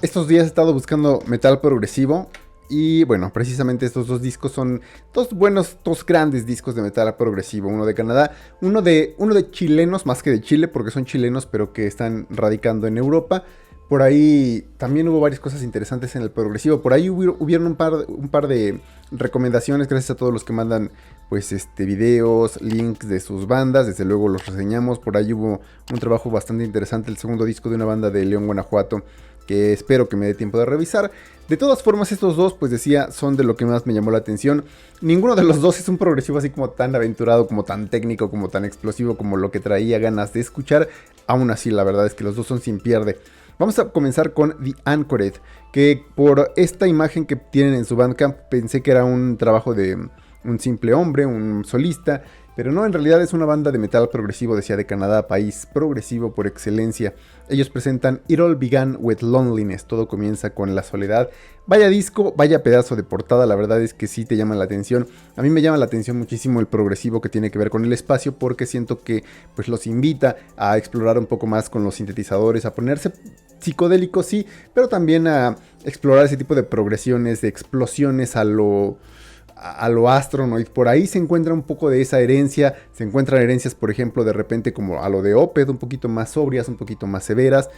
Estos días he estado buscando metal progresivo y bueno, precisamente estos dos discos son dos grandes discos de metal progresivo, uno de Canadá, uno de chilenos, más que de Chile, porque son chilenos, pero que están radicando en Europa. Por ahí también hubo varias cosas interesantes en el progresivo. Por ahí hubieron un par de recomendaciones, gracias a todos los que mandan pues videos, links de sus bandas. Desde luego los reseñamos. Por ahí hubo un trabajo bastante interesante, el segundo disco de una banda de León, Guanajuato, que espero que me dé tiempo de revisar. De todas formas, estos dos, pues decía, son de lo que más me llamó la atención. Ninguno de los dos es un progresivo así como tan aventurado, como tan técnico, como tan explosivo, como lo que traía ganas de escuchar. Aún así, la verdad es que los dos son sin pierde. Vamos a comenzar con The Anchored, que por esta imagen que tienen en su Bandcamp pensé que era un trabajo de un simple hombre, un solista, pero no, en realidad es una banda de metal progresivo, decía, de Canadá, país progresivo por excelencia. Ellos presentan It All Began With Loneliness, todo comienza con la soledad. Vaya disco, vaya pedazo de portada, la verdad es que sí te llama la atención. A mí me llama la atención muchísimo el progresivo que tiene que ver con el espacio, porque siento que pues los invita a explorar un poco más con los sintetizadores, a ponerse psicodélicos, sí, pero también a explorar ese tipo de progresiones, de explosiones a lo Astronoid. Por ahí se encuentra un poco de esa herencia. Se encuentran herencias, por ejemplo, de repente como a lo de Opeth, un poquito más sobrias, un poquito más severas.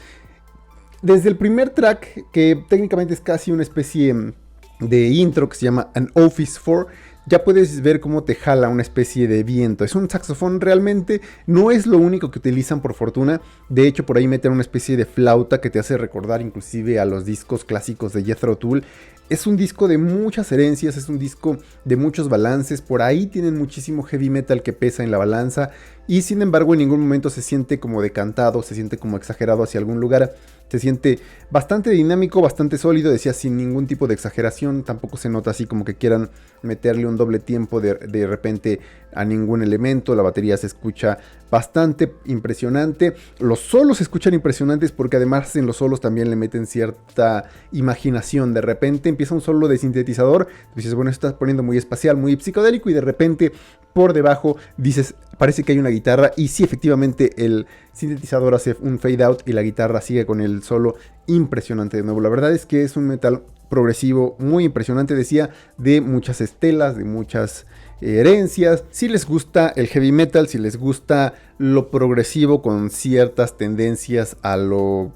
Desde el primer track, que técnicamente es casi una especie de intro que se llama An Office 4, ya puedes ver cómo te jala una especie de viento. Es un saxofón, realmente no es lo único que utilizan, por fortuna. De hecho, por ahí meten una especie de flauta que te hace recordar inclusive a los discos clásicos de Jethro Tull. Es un disco de muchas herencias, es un disco de muchos balances. Por ahí tienen muchísimo heavy metal que pesa en la balanza, y sin embargo en ningún momento se siente como decantado, se siente como exagerado hacia algún lugar. Se siente bastante dinámico, bastante sólido, decía, sin ningún tipo de exageración. Tampoco se nota así como que quieran meterle un doble tiempo de repente a ningún elemento. La batería se escucha bastante impresionante. Los solos se escuchan impresionantes porque además en los solos también le meten cierta imaginación. De repente empieza un solo de sintetizador, dices, bueno, estás poniendo muy espacial, muy psicodélico, y de repente por debajo dices, parece que hay una guitarra, y sí, efectivamente el sintetizador hace un fade out y la guitarra sigue con el solo impresionante de nuevo. La verdad es que es un metal progresivo muy impresionante, decía, de muchas estelas, de muchas herencias. Si les gusta el heavy metal, si les gusta lo progresivo con ciertas tendencias a lo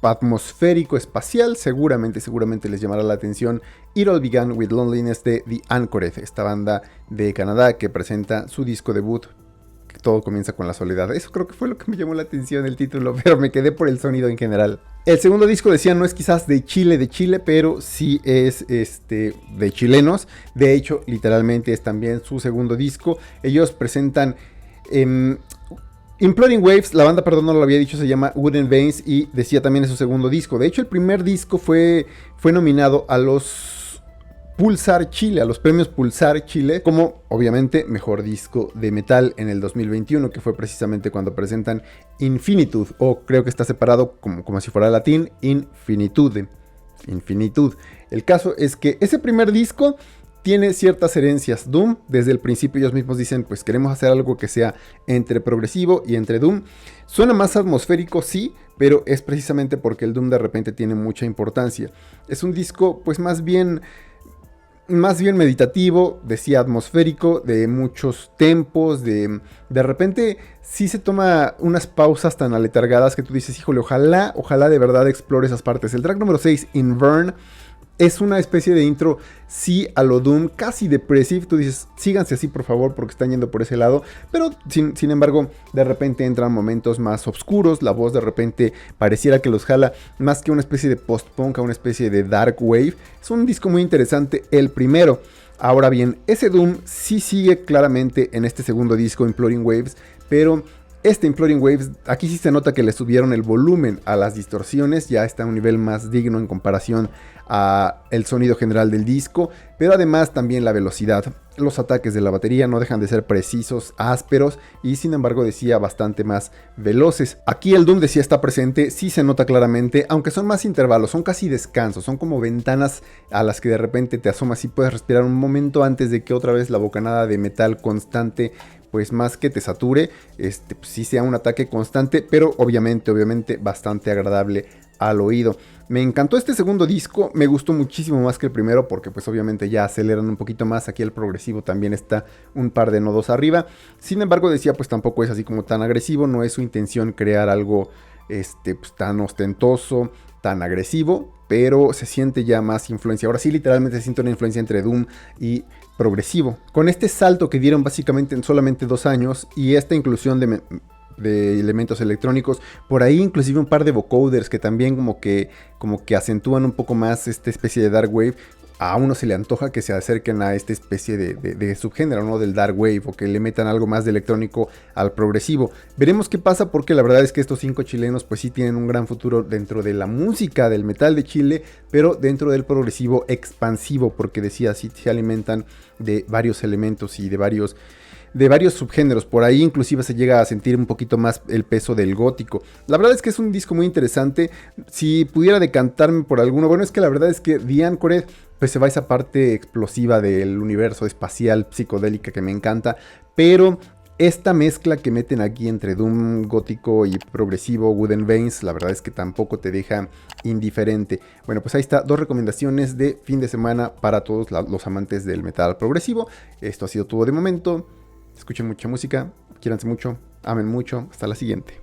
atmosférico, espacial, seguramente les llamará la atención It All Began With Loneliness de The Anchored, esta banda de Canadá que presenta su disco debut, que todo comienza con la soledad. Eso creo que fue lo que me llamó la atención el título, pero me quedé por el sonido en general. El segundo disco, decía, no es quizás de Chile, pero sí es de chilenos. De hecho, literalmente es también su segundo disco. Ellos presentan Imploding Waves. La banda, perdón, no lo había dicho, se llama Wooden Veins, y decía, también es su segundo disco. De hecho, el primer disco fue nominado a los Pulsar Chile, a los premios Pulsar Chile, como obviamente mejor disco de metal en el 2021, que fue precisamente cuando presentan Infinitude, o creo que está separado como si fuera latín, Infinitud. El caso es que ese primer disco tiene ciertas herencias Doom. Desde el principio ellos mismos dicen, pues queremos hacer algo que sea entre progresivo y entre Doom. Suena más atmosférico, sí, pero es precisamente porque el Doom de repente tiene mucha importancia. Es un disco pues más bien meditativo, decía, atmosférico, de muchos tempos, de repente sí se toma unas pausas tan aletargadas que tú dices, híjole, ojalá de verdad explore esas partes. El track número 6, Invern, es una especie de intro, sí, a lo Doom, casi depressive. Tú dices, síganse así por favor porque están yendo por ese lado. Pero sin embargo, de repente entran momentos más oscuros. La voz de repente pareciera que los jala más que una especie de post-punk, a una especie de dark wave. Es un disco muy interesante, el primero. Ahora bien, ese Doom sí sigue claramente en este segundo disco, Imploding Waves, pero este Imploding Waves, aquí sí se nota que le subieron el volumen a las distorsiones, ya está a un nivel más digno en comparación a el sonido general del disco, pero además también la velocidad. Los ataques de la batería no dejan de ser precisos, ásperos, y sin embargo, decía, bastante más veloces. Aquí el Doom, decía, está presente, sí se nota claramente, aunque son más intervalos, son casi descansos, son como ventanas a las que de repente te asomas y puedes respirar un momento antes de que otra vez la bocanada de metal constante pues más que te sature, pues sí sea un ataque constante, pero obviamente bastante agradable al oído. Me encantó este segundo disco, me gustó muchísimo más que el primero porque pues obviamente ya aceleran un poquito más, aquí el progresivo también está un par de nodos arriba. Sin embargo, decía, pues tampoco es así como tan agresivo, no es su intención crear algo pues, tan ostentoso, tan agresivo, pero se siente ya más influencia. Ahora sí, literalmente se siente una influencia entre doom y progresivo. Con este salto que dieron básicamente en solamente 2 años y esta inclusión de elementos electrónicos, por ahí inclusive un par de vocoders que también como que acentúan un poco más esta especie de dark wave. A uno se le antoja que se acerquen a esta especie de subgénero, ¿no? Del dark wave, o que le metan algo más de electrónico al progresivo. Veremos qué pasa, porque la verdad es que estos 5 chilenos pues sí tienen un gran futuro dentro de la música del metal de Chile, pero dentro del progresivo expansivo, porque decía, sí se alimentan de varios elementos y de varios subgéneros. Por ahí inclusive se llega a sentir un poquito más el peso del gótico. La verdad es que es un disco muy interesante. Si pudiera decantarme por alguno, bueno, es que la verdad es que The Anchored pues se va a esa parte explosiva del universo espacial psicodélica que me encanta, pero esta mezcla que meten aquí entre doom gótico y progresivo, Wooden Veins, la verdad es que tampoco te deja indiferente. Bueno, pues ahí está, 2 recomendaciones de fin de semana para todos los amantes del metal progresivo. Esto ha sido todo de momento. Escuchen mucha música, quiéranse mucho, amen mucho. Hasta la siguiente.